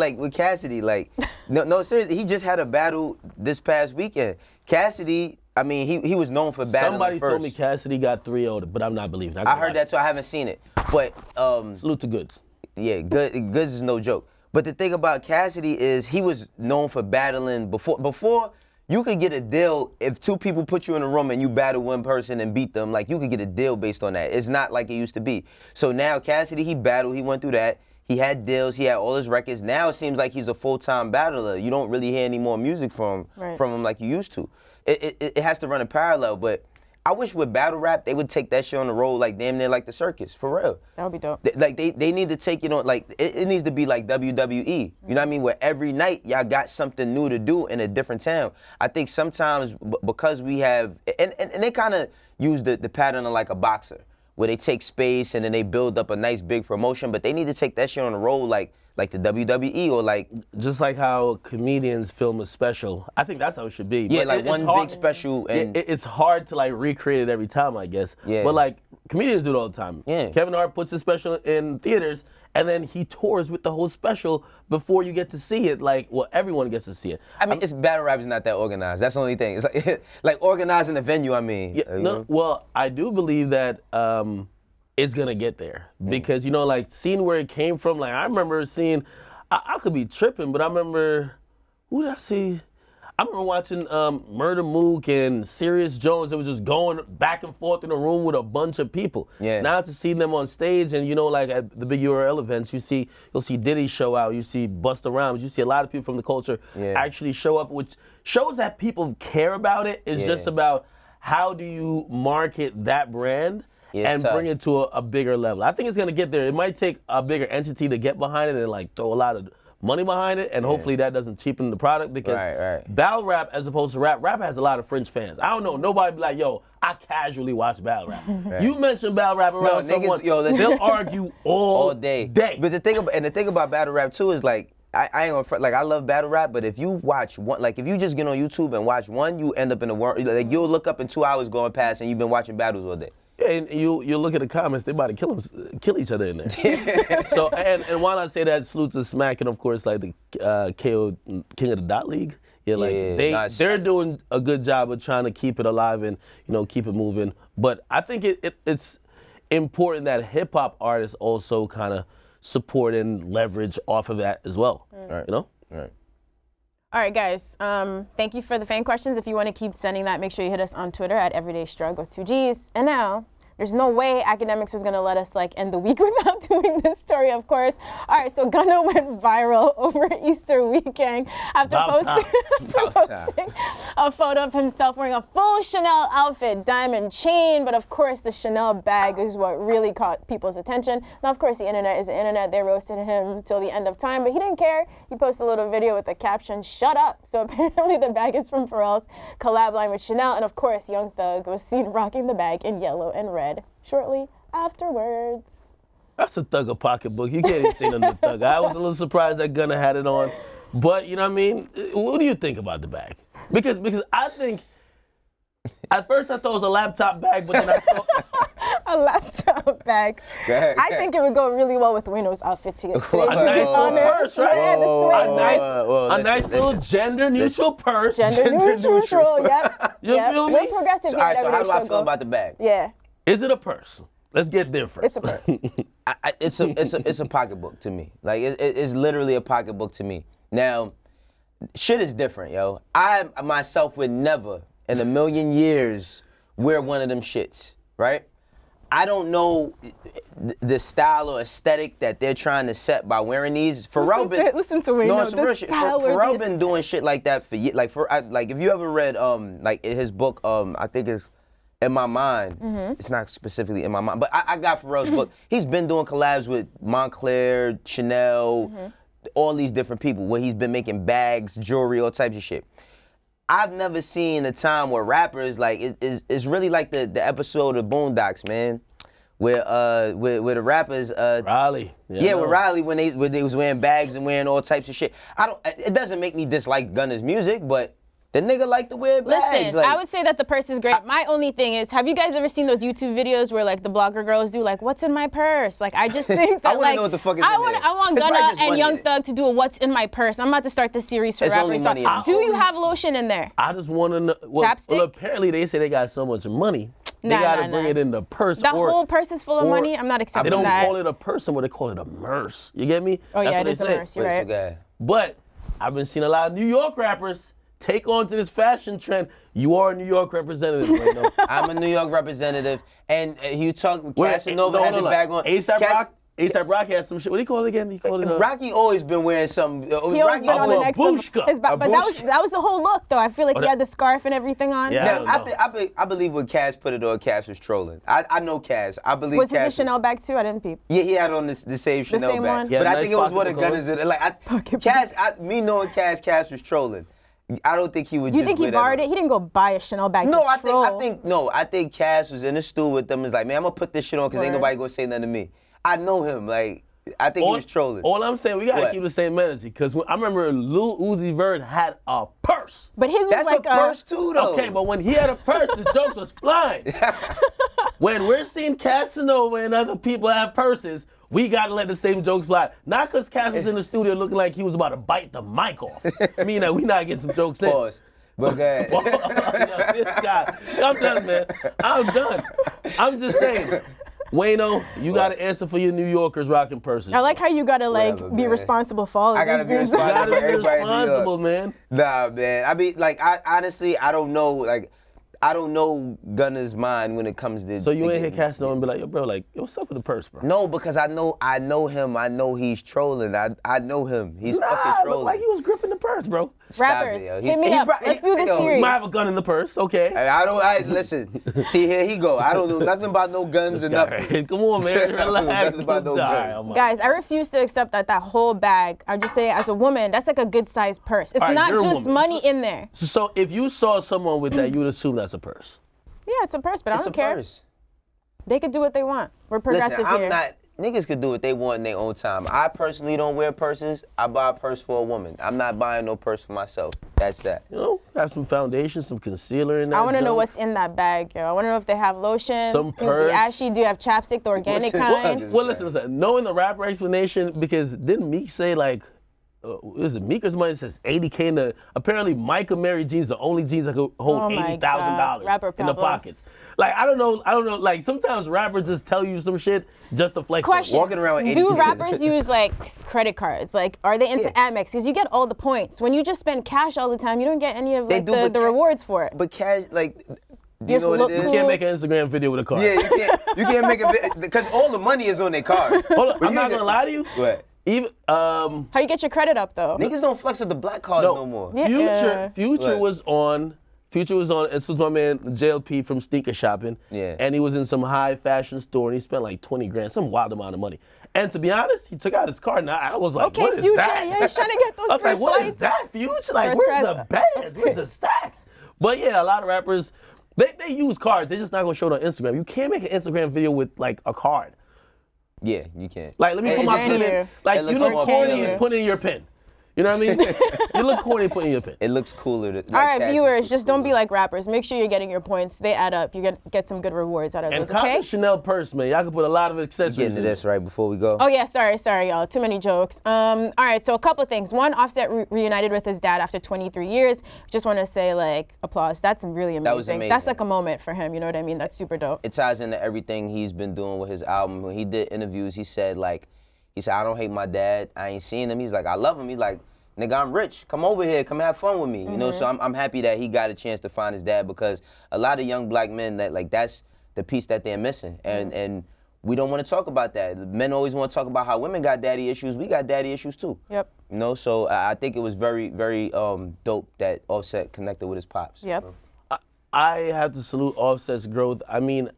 no, seriously, he just had a battle this past weekend. Cassidy, I mean, he was known for battling somebody first. told me Cassidy got 3-0'd, but I'm not believing. I heard that too. I haven't seen it, but Salute to Goods. yeah, Goods is no joke. But the thing about Cassidy is he was known for battling before. You could get a deal if two people put you in a room and you battle one person and beat them. Like, you could get a deal based on that. It's not like it used to be. So now Cassidy, he battled, he went through that. He had deals, he had all his records. Now it seems like he's a full-time battler. You don't really hear any more music from him like you used to. It has to run in parallel, but I wish with battle rap, they would take that shit on the road like damn near like the circus, for real. That would be dope. They need to take it on, like, it needs to be like WWE, you know what I mean? Where every night y'all got something new to do in a different town. I think sometimes because we have, and they kind of use the pattern of like a boxer, where they take space and then they build up a nice big promotion, but they need to take that shit on the road like the WWE, or like... Just like how comedians film a special. I think that's how it should be. Yeah, but like one big special. And it's hard to like recreate it every time, I guess. Yeah. But like, comedians do it all the time. Yeah. Kevin Hart puts his special in theaters, and then he tours with the whole special before you get to see it. Like, well, everyone gets to see it. I mean, it's battle rap is not that organized. That's the only thing. It's like organizing the venue, I mean. Yeah, no, well, I do believe that it's gonna get there, because, you know, like, seeing where it came from, like, I remember seeing, I could be tripping, but I remember, who did I see? I remember watching Murder Mook and Serious Jones. It was just going back and forth in a room with a bunch of people. Yeah. Now to see them on stage, and, you know, like at the big URL events, you'll see Diddy show out, you see Busta Rhymes, you see a lot of people from the culture actually show up, which shows that people care about it. It's just about how do you market that brand and bring it to a bigger level. I think it's gonna get there. It might take a bigger entity to get behind it and like throw a lot of money behind it, and hopefully that doesn't cheapen the product, because battle rap as opposed to rap has a lot of fringe fans. I don't know, nobody be like, yo, I casually watch battle rap. You mention battle rap around someone, they'll argue all day. But the thing about battle rap too is like, I ain't gonna front, like, I love battle rap, but if you watch one, like if you just get on YouTube and watch one, you end up in a world, like you'll look up in 2 hours going past and you've been watching battles all day. Yeah, and you look at the comments, they about to kill each other in there. So, and while I say that, salute to Smack, and of course, like the KO King of the Dot League. Yeah, like they're doing a good job of trying to keep it alive and, you know, keep it moving. But I think it's important that hip hop artists also kind of support and leverage off of that as well. You know? Right. All right, guys. Thank you for the fan questions. If you want to keep sending that, make sure you hit us on Twitter at EverydayShrug with 2 Gs. And now, There's no way Akademiks was gonna let us like end the week without doing this story, of course. All right, so Gunna went viral over Easter weekend after posting a photo of himself wearing a full Chanel outfit, diamond chain, but of course the Chanel bag is what really caught people's attention. Now, of course, the internet is the internet. They roasted him till the end of time, but he didn't care. He posted a little video with the caption, "Shut up." So apparently the bag is from Pharrell's collab line with Chanel, and of course, Young Thug was seen rocking the bag in yellow and red shortly afterwards. That's a Thugger pocketbook. You can't even say nothing to Thug. I was a little surprised that Gunna had it on. But, you know what I mean? What do you think about the bag? Because I think, at first I thought it was a laptop bag, but then I saw... A laptop bag. I think it would go really well with Wayno's outfit today. A nice little purse, right? Yeah, the A nice little gender-neutral purse. Gender neutral, yep. You feel me? We're progressive here. All right, so how do I feel about the bag? Yeah. Is it a purse? Let's get there first. It's a purse. It's a pocketbook to me. Like it's literally a pocketbook to me. Now, shit is different, yo. I myself would never in a million years wear one of them shits, right? I don't know the style or aesthetic that they're trying to set by wearing these. Pharrell listen to Wayno. No, it's this real shit. style Pharrell been doing shit like that for years. Like if you ever read like his book, I think it's In My Mind. It's not specifically In My Mind, but I got Pharrell's book. He's been doing collabs with Moncler, Chanel, all these different people where he's been making bags, jewelry, all types of shit. I've never seen a time where rappers like it's really like the episode of Boondocks, man, where the rappers Riley. with Riley when they was wearing bags and wearing all types of shit. It doesn't make me dislike Gunna's music, but the nigga like to wear bags. Listen, I would say that the purse is great. My only thing is, have you guys ever seen those YouTube videos where like the blogger girls do like, "What's in my purse?" Like, I just think that I wanna know what the fuck is in there. I want It's probably Gunna just and money Young in it. Thug to do a "What's in my purse." I'm about to start this series for It's only rappers. money in it. Do you have lotion in there? I just want to know. Chapstick? Well, apparently they say they got so much money. They Nah, gotta nah, bring nah. it in the purse. The whole purse is full of or- money. I'm not They accepting don't that. call it a purse anymore. They call it a merce. You get me? Oh That's yeah, what it they is a say. merce. You're right. But I've been seeing a lot of New York rappers take on to this fashion trend. You are a New York representative right now. I'm a New York representative, and you talk Wait, Casanova had the bag on. A$AP Rocky had some shit. What do you call it again? He called it Rocky always been wearing some. He always been on the next level. babushka. But that was the whole look, though. I feel like he had the scarf and everything on. Yeah. Now, I believe when Cass put it on, Cass was trolling. I know Cass. I believe Was Cass. his a Chanel bag too? I didn't peep. Yeah, he had on the same Chanel same bag. one? Yeah, But I nice think it was one of pocketbook Gunna's. Like Cass, me knowing Cass was trolling. I don't think he would. You just think he wear that borrowed on. it? He didn't go buy a Chanel bag. No, to troll. I think Cass was in the stool with them. Is like, man, I'm gonna put this shit on because ain't Word. nobody gonna say nothing to me. I know him. Like, I think he was trolling. All I'm saying, we gotta What? keep the same energy. Because I remember Lil Uzi Vert had a purse. But his was That's like a purse too, though. Okay, but when he had a purse, the jokes was flying. When we're seeing Casanova and other people have purses, we gotta let the same jokes fly. Not because Cass was in the studio looking like he was about to bite the mic off. I mean, we not getting some jokes in. Pause. But go ahead. Yeah, this guy. I'm done, man. I'm done. I'm just saying. Wayno, you got to answer for your New Yorkers rocking purses. I like how you gotta like Whatever, be man. responsible for all of I gotta these be things. You responsible. gotta be Everybody in New York. responsible, man. Nah, man. I mean, like, I honestly, I don't know. Like, I don't know Gunna's mind when it comes to. So you to ain't hit getting- Casanova and be like, yo, bro, like, yo, what's up with the purse, bro? No, because I know him. I know he's trolling. I know him. He's fucking Nah, trolling. look like he was gripping the purse, bro. Stop Rappers, it, yo. hit me up. Let's do this yo, series. You might have a gun in the purse, okay. Listen. See, here he go. I don't know nothing about no guns or nothing. Come on, man. Relax. Nothing about no All gun. right, I'm Guys, I refuse to accept that whole bag. I just say, as a woman, that's like a good sized purse. It's All right, not you're a just woman. money in there. So if you saw someone with that, you would assume that's a purse. Yeah, it's a purse, but I It's don't a care. purse. They could do what they want. We're progressive Listen, I'm here. not. Niggas could do what they want in their own time. I personally don't wear purses. I buy a purse for a woman. I'm not buying no purse for myself. That's that. You know, have some foundation, some concealer in there. I want to know what's in that bag, yo. I want to know if they have lotion. Some Do purse. you ashy? Do you have chapstick, the organic Listen, kind? Well, listen, knowing the rapper explanation, because didn't Meek say like, is it Meek or somebody says 80K in the, apparently Mike and Mary jeans, the only jeans that could hold Oh my $80,000 God, rapper in the problems. pockets. Like, I don't know, like sometimes rappers just tell you some shit just to flex. Question. Walking around with Do 80K. rappers use like credit cards? Like, are they into Amex? Because you get all the points. When you just spend cash all the time, you don't get any of They like do, but the rewards for it. But cash, like, Do you know what look it is? You can't make an Instagram video with a car. Yeah, you can't make a because all the money is on their cars. Hold on, But I'm not gonna lie to you. What? Even How you get your credit up though? Niggas don't flex with the black cars no more. Yeah. Future What? was on. Future was on. This was my man JLP from Sneaker Shopping. Yeah. And he was in some high fashion store and he spent like 20 grand, some wild amount of money. And to be honest, he took out his card and I was like, Okay, what is Future, that? yeah, he's trying to get those I was free like, what is flights. that, Future? Like, First where's class. the bands? Where's the stacks? But yeah, a lot of rappers, they use cards. They're just not gonna show it on Instagram. You can't make an Instagram video with like a card. Yeah, you can't. Like, let me put It my just pen looks- in. Like, it you looks look more corny appealing. putting in your pen. You know what I mean? You look corny putting in your pen. It looks cooler. Like All right, Cassius viewers, was just don't be cooler. like rappers. Make sure you're getting your points. They add up. You get some good rewards out of And those, cop okay? a Chanel purse, man. Y'all can put a lot of accessories Getting to in this it. right before we go. Oh yeah, sorry y'all. Too many jokes. All right, so a couple of things. One, Offset reunited with his dad after 23 years. Just want to say like applause. That's really amazing. That was amazing. That's like a moment for him. You know what I mean? That's super dope. It ties into everything he's been doing with his album. When he did interviews, he said I don't hate my dad. I ain't seen him. He's like, I love him. He's like, nigga, I'm rich. Come over here. Come have fun with me. You know, so I'm happy that he got a chance to find his dad because a lot of young black men that's the piece that they're missing. And we don't want to talk about that. Men always want to talk about how women got daddy issues. We got daddy issues too. Yep. You know, so I think it was very, very dope that Offset connected with his pops. Yep. I have to salute Offset's growth. I mean,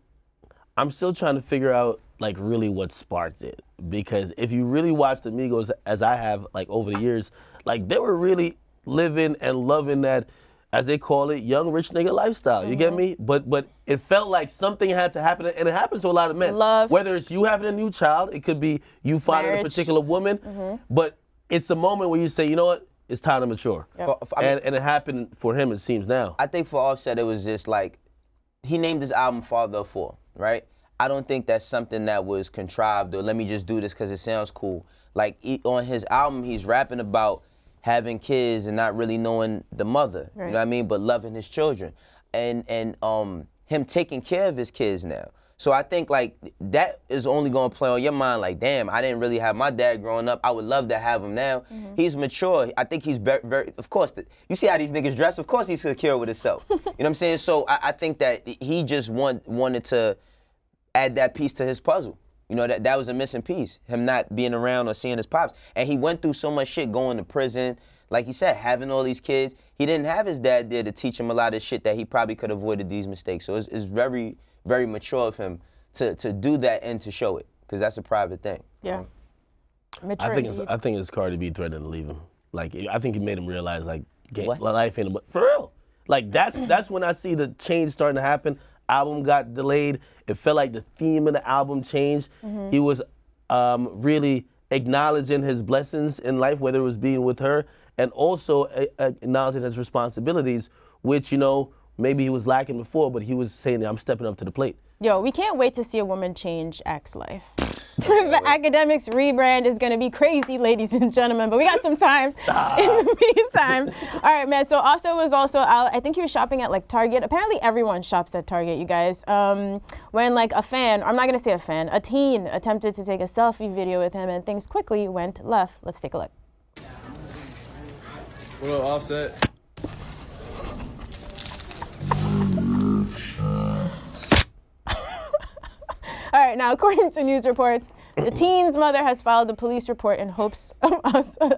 I'm still trying to figure out like really what sparked it. Because if you really watch the Migos as I have like over the years, like they were really living and loving that, as they call it, young rich nigga lifestyle. You get me? But it felt like something had to happen, and it happens to a lot of men. Love. Whether it's you having a new child, it could be you finding a Marriage. particular woman. But it's a moment where you say, you know what? It's time to mature. I mean, And it happened for him, it seems now. I think for Offset, it was just like, he named his album Father of Four, right? I don't think that's something that was contrived or let me just do this because it sounds cool. Like on his album, he's rapping about having kids and not really knowing the mother, you know what I mean? But loving his children. And him taking care of his kids now. So I think like that is only gonna play on your mind like, damn, I didn't really have my dad growing up. I would love to have him now. He's mature. I think he's very, of course, you see how these niggas dress? Of course he's secure with himself. You know what I'm saying? So I think that he just wanted to add that piece to his puzzle. You know, that was a missing piece, him not being around or seeing his pops. And he went through so much shit going to prison. Like he said, having all these kids, he didn't have his dad there to teach him a lot of shit that he probably could have avoided these mistakes. So it's very, very mature of him to do that and to show it, because that's a private thing. Yeah. I Mature think indeed. it's Cardi B threatening to leave him. Like I think he made him realize like What? life ain't about, for real. Like that's when I see the change starting to happen. Album got delayed. It felt like the theme of the album changed. He was really acknowledging his blessings in life, whether it was being with her, and also acknowledging his responsibilities, which, you know, maybe he was lacking before, but he was saying that I'm stepping up to the plate. Yo, we can't wait to see a woman change X's life. The Akademiks rebrand is gonna be crazy, ladies and gentlemen, but we got some time in the meantime. All right, man, so Offset was also out, I think he was shopping at like Target. Apparently everyone shops at Target, you guys. When like a fan, I'm not gonna say a fan, a teen attempted to take a selfie video with him and things quickly went left. Let's take a look. What up, Offset? All right, now according to news reports, the teen's mother has filed a police report in hopes of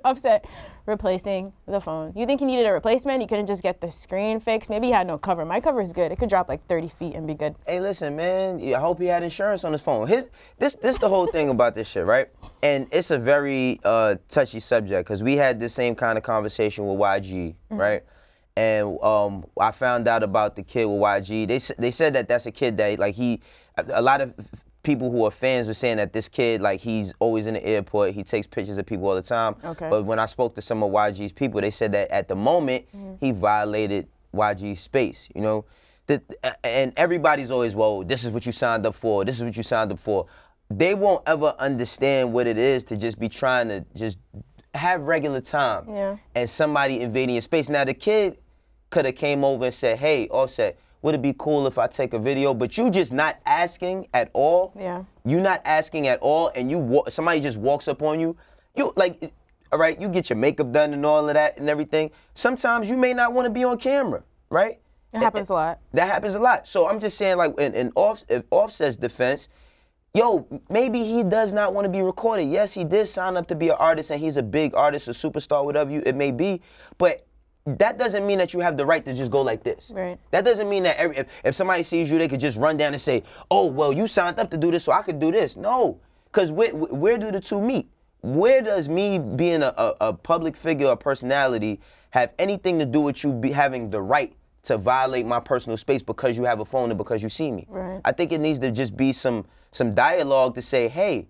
Offset replacing the phone. You think he needed a replacement? He couldn't just get the screen fixed? Maybe he had no cover. My cover is good. It could drop like 30 feet and be good. Hey, listen, man, I hope he had insurance on his phone. This the whole thing about this shit, right? And it's a very touchy subject, because we had this same kind of conversation with YG, right? And I found out about the kid with YG. They said that that's a kid that, like, a lot of people who are fans were saying that this kid, like, he's always in the airport, he takes pictures of people all the time. Okay. But when I spoke to some of YG's people, they said that at the moment, he violated YG's space, you know? And everybody's always, well, this is what you signed up for, this is what you signed up for. They won't ever understand what it is to just be trying to just have regular time. Yeah. And somebody invading your space. Now, the kid could have came over and said, hey, Offset, would it be cool if I take a video? But you just not asking at all. Yeah. You not asking at all, and somebody just walks up on you. You, like, all right, you get your makeup done and all of that and everything. Sometimes you may not want to be on camera, right? It happens a lot. That happens a lot. So I'm just saying, like, if Offset's defense, yo, maybe he does not want to be recorded. Yes, he did sign up to be an artist, and he's a big artist, a superstar, whatever it may be. But that doesn't mean that you have the right to just go like this. Right. That doesn't mean that if somebody sees you, they could just run down and say, oh, well, you signed up to do this, so I could do this. No, because where do the two meet? Where does me being a public figure or personality have anything to do with you having the right to violate my personal space because you have a phone and because you see me? Right. I think it needs to just be some dialogue to say, hey,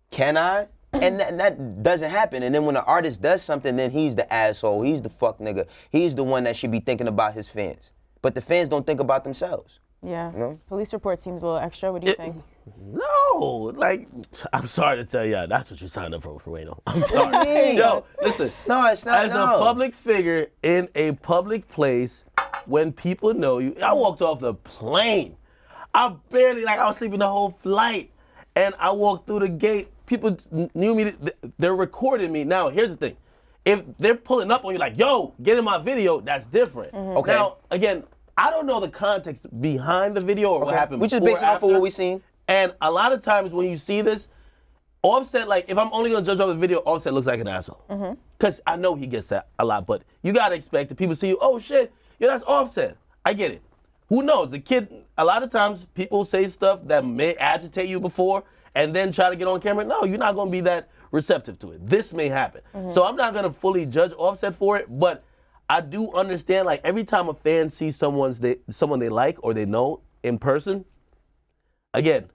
can I? And that doesn't happen. And then when an artist does something, then he's the asshole. He's the fuck nigga. He's the one that should be thinking about his fans. But the fans don't think about themselves. Yeah. You know? Police report seems a little extra. What do you think? No, like, I'm sorry to tell you, that's what you signed up for Wayno. I'm sorry. Yo, listen. No, it's not. As a public figure in a public place, when people know you, I walked off the plane. I was sleeping the whole flight. And I walked through the gate. People knew me. They're recording me. Now, here's the thing. If they're pulling up on you like, yo, get in my video, that's different. Mm-hmm. Okay. Now, again, I don't know the context behind the video or what happened We just before based it off of what we seen. And a lot of times when you see this, Offset, like, if I'm only gonna judge off the video, Offset looks like an asshole. Because I know he gets that a lot, but you gotta expect that people see you, oh shit, yeah, that's Offset. I get it. Who knows? The kid, a lot of times people say stuff that may agitate you before and then try to get on camera. No, you're not gonna be that receptive to it. This may happen. So I'm not gonna fully judge Offset for it, but I do understand, like, every time a fan sees someone they like or they know in person, again,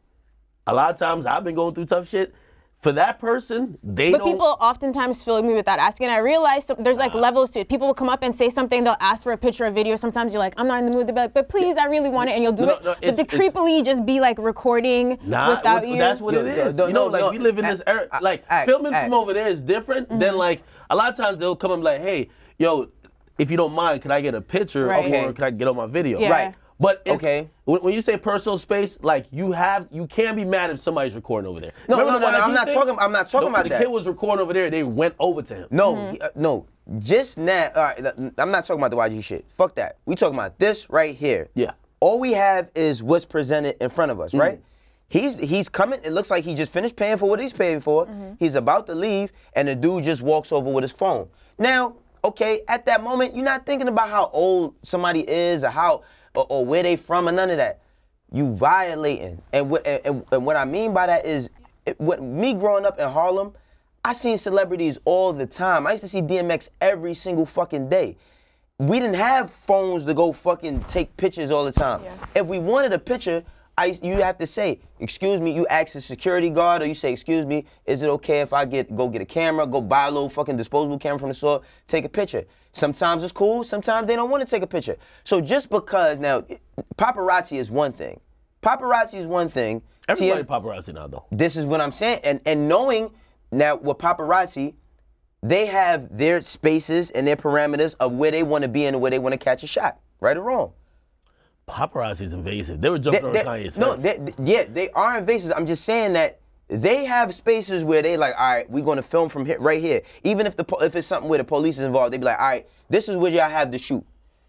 a lot of times I've been going through tough shit. For that person, But people oftentimes feel me without asking. I realize there's like levels to it. People will come up and say something, they'll ask for a picture or video. Sometimes you're like, I'm not in the mood. They'll be like, but please, I really want it, and you'll do it. But to creepily just be like recording without you. That's what it is. We live in this era. Like, filming from over there is different than, like, a lot of times they'll come and be like, hey, yo, if you don't mind, can I get a picture or can I get on my video? Yeah. Right. But it's, when you say personal space, like, you can't be mad if somebody's recording over there. No, I'm not talking about that. The kid was recording over there, they went over to him. No, no, just now. All right, I'm not talking about the YG shit. Fuck that. We talking about this right here. Yeah. All we have is what's presented in front of us, right? He's coming. It looks like he just finished paying for what he's paying for. He's about to leave, and the dude just walks over with his phone. Now, okay, at that moment, you're not thinking about how old somebody is or how. Or where they from or none of that. You violating. And what I mean by that is, me growing up in Harlem, I seen celebrities all the time. I used to see DMX every single fucking day. We didn't have phones to go fucking take pictures all the time. Yeah. If we wanted a picture, you have to say, excuse me, you ask the security guard, or you say, excuse me, is it okay if I go get a camera, go buy a little fucking disposable camera from the store, take a picture? Sometimes it's cool, sometimes they don't want to take a picture. So just because, now, paparazzi is one thing. Paparazzi is one thing. Everybody paparazzi now, though. This is what I'm saying. And knowing now with paparazzi, they have their spaces and their parameters of where they want to be and where they want to catch a shot, right or wrong. Paparazzi is invasive. They were jumping on Kanye's fence. No, they are invasive. I'm just saying that they have spaces where they like, all right, we're going to film from here, right here. Even if it's something where the police is involved, they be like, all right, this is where y'all have to shoot.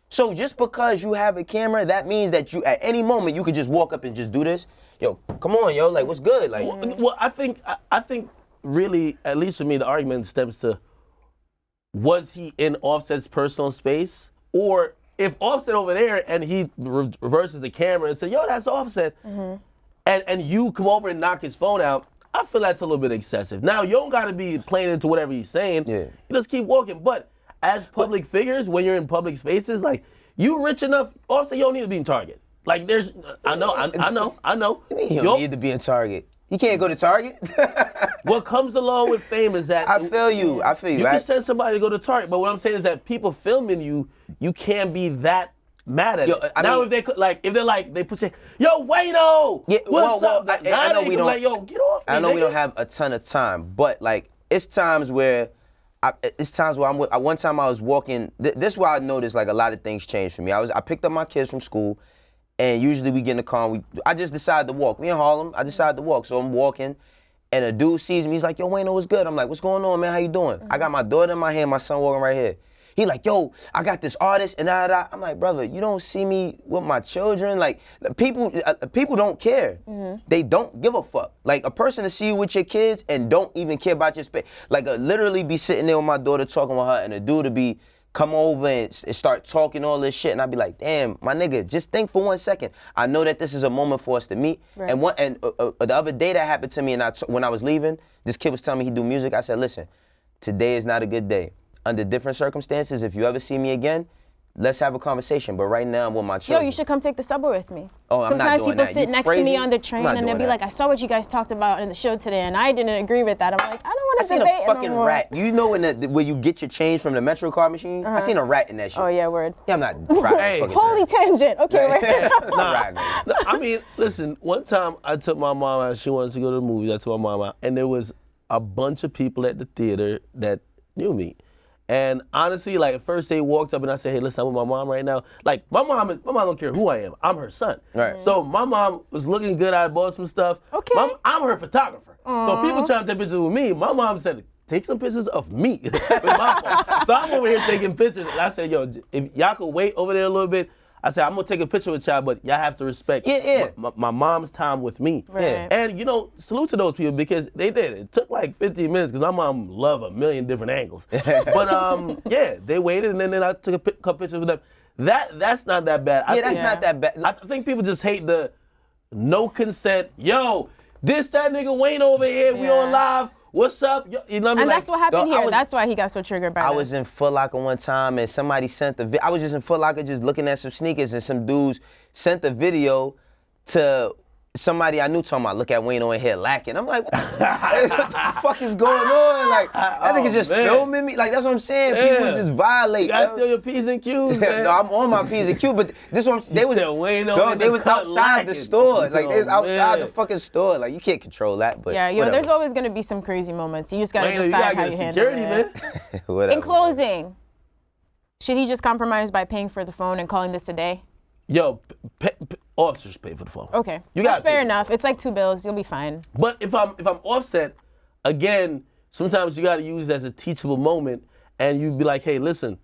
So just because you have a camera, that means that you, at any moment, you could just walk up and just do this. Yo, come on, yo, like, what's good? Like, well, I think really, at least for me, the argument stems to, was he in Offset's personal space? Or if Offset over there and he reverses the camera and says, yo, that's Offset, and you come over and knock his phone out, I feel that's a little bit excessive. Now, you don't got to be playing into whatever he's saying. Yeah. You just keep walking. But as public figures, when you're in public spaces, like, you rich enough, Offset, you don't need to be in Target. Like, I know. You mean you don't need to be in Target? You can't go to Target? What comes along with fame is that... I feel you. You can send somebody to go to Target, but what I'm saying is that people filming you can't be that mad at it. If they push it, yo, Wayno! Yeah, what's up? I know we don't... Like, yo, get off me, I know nigga. we don't have a ton of time, but, like, it's times where one time I was walking, this is why I noticed, like, a lot of things changed for me. I picked up my kids from school, and usually we get in the car and I just decided to walk. Me in Harlem, I decided to walk. So I'm walking, and a dude sees me. He's like, yo, Wayno, what's good? I'm like, what's going on, man? How you doing? I got my daughter in my hand, my son walking right here. He like, yo, I got this artist and da. I'm like, brother, you don't see me with my children. Like, people don't care. They don't give a fuck. Like, a person to see you with your kids and don't even care about your space. Like, literally be sitting there with my daughter talking with her, and a dude to be come over and start talking all this shit, and I'd be like, damn, my nigga, just think for 1 second. I know that this is a moment for us to meet. Right. And the other day that happened to me, and when I was leaving, this kid was telling me he do music. I said, listen, today is not a good day. Under different circumstances, if you ever see me again, let's have a conversation. But right now, I'm with my children. Yo, you should come take the subway with me. Oh, I'm not doing that. Sometimes people sit next to me on the train and they'll be like, I saw what you guys talked about in the show today, and I didn't agree with that. I'm like, I don't want to debate I seen a fucking rat. You know when you get your change from the Metro card machine? I seen a rat in that shit. Oh, yeah, word. Yeah, I'm not riding. Holy tangent. Okay, wait. I mean, listen, one time I took my mom out, she wanted to go to the movies, I took my mom out, and there was a bunch of people at the theater that knew me. And honestly, like, at first they walked up and I said, hey, listen, I'm with my mom right now. Like, my mom don't care who I am. I'm her son. Right. So my mom was looking good. I bought some stuff. Okay. I'm her photographer. Aww. So people trying to take pictures with me. My mom said, take some pictures of me with my phone. So I'm over here taking pictures. And I said, yo, if y'all could wait over there a little bit, I said, I'm gonna take a picture with y'all, but y'all have to respect my mom's time with me. Right. And you know, salute to those people because they did. It took like 15 minutes because my mom loved a million different angles. But yeah, they waited and then I took a couple pictures with them. That's not that bad. That's not that bad. I think people just hate the no consent. Yo, this that nigga Wayne over here, we on live. What's up? You know what I mean? And that's what happened here. That's why he got so triggered by I was in Foot Locker one time and somebody sent I was just in Foot Locker just looking at some sneakers and some dudes sent the video to somebody I knew talking about, look at Wayno in here lacking. I'm like, what the fuck is going on? Like, that nigga just filming me? Like, that's what I'm saying. Yeah. People just violate. You gotta steal your P's and Q's, man. No, I'm on my P's and Q's, but this one, they was outside the store. Like, they was outside the fucking store. Like, you can't control that, but yeah, yo, there's always gonna be some crazy moments. You just gotta decide how you handle it. In closing, should he just compromise by paying for the phone and calling this a day? Yo, officers pay for the phone. Okay, that's fair enough. It's like 2 bills. You'll be fine. But if I'm Offset, again, sometimes you got to use it as a teachable moment, and you be like, hey, listen,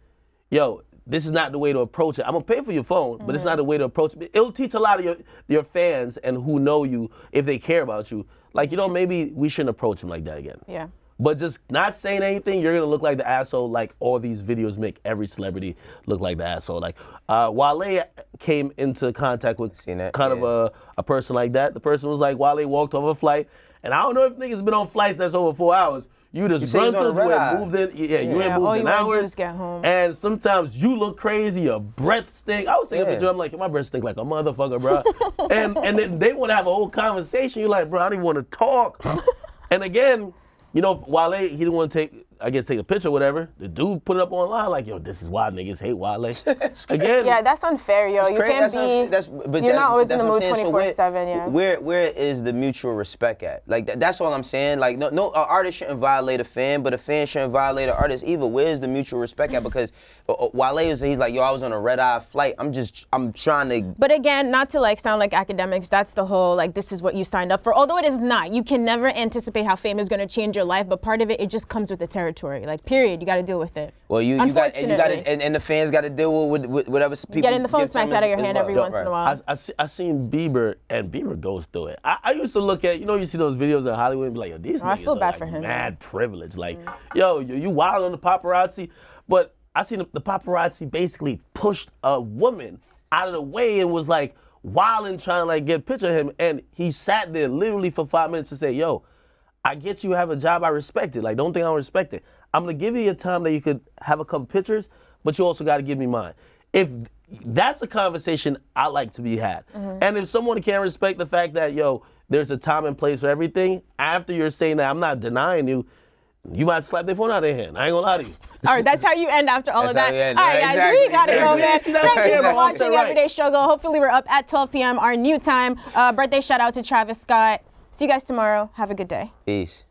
yo, this is not the way to approach it. I'm gonna pay for your phone, but it's not the way to approach it. It'll teach a lot of your fans and who know you if they care about you. Like, you know, maybe we shouldn't approach them like that again. Yeah. But just not saying anything, you're gonna look like the asshole like all these videos make every celebrity look like the asshole. Like Wale came into contact with kind of a person like that. The person was like, Wale walked off a flight, and I don't know if niggas been on flights that's over 4 hours. You just grunted, you ain't moved in, you ain't moved in hours. Just get home. And sometimes you look crazy, your breath stink. I was taking a picture, I'm like, my breath stink like a motherfucker, bro. and then they want to have a whole conversation. You're like, bro, I don't even want to talk. And again, you know, Wale, he didn't want to take a picture or whatever. The dude put it up online like, yo, this is why niggas hate Wale. Again. Yeah, that's unfair, yo. You can't be, you're not always in the mood 24/7, yeah. Where is the mutual respect at? Like, that's all I'm saying. Like, no artist shouldn't violate a fan, but a fan shouldn't violate an artist either. Where's the mutual respect at? Because Wale he's like, yo, I was on a red-eye flight. I'm trying to. But again, not to like sound like Akademiks, that's the whole, like, this is what you signed up for. Although it is not. You can never anticipate how fame is going to change your life, but part of it just comes with the territory. Like, period, you got to deal with it. Well, you got and the fans got to deal with whatever people. Getting the phone sniped out of your hand every once in a while. I seen Bieber, and Bieber goes through it. I used to look at, you see those videos in Hollywood and be like, yo, these niggas I feel bad are for him. Mad privilege. Like, yo, you wild on the paparazzi, but I seen the paparazzi basically pushed a woman out of the way and was like wilding, trying to like get a picture of him, and he sat there literally for 5 minutes to say, yo, I get you have a job, I respect it. Like, don't think I don't respect it. I'm gonna give you your time that you could have a couple pictures, but you also gotta give me mine. If that's a conversation I like to be had. And if someone can't respect the fact that, yo, there's a time and place for everything, after you're saying that, I'm not denying you, you might slap their phone out of their hand. I ain't gonna lie to you. All right, that's how you end after all of that. All right, guys, we gotta go, man. Thank you for watching Everyday Struggle. Hopefully we're up at 12 p.m., our new time. Birthday shout out to Travis Scott. See you guys tomorrow. Have a good day. Peace.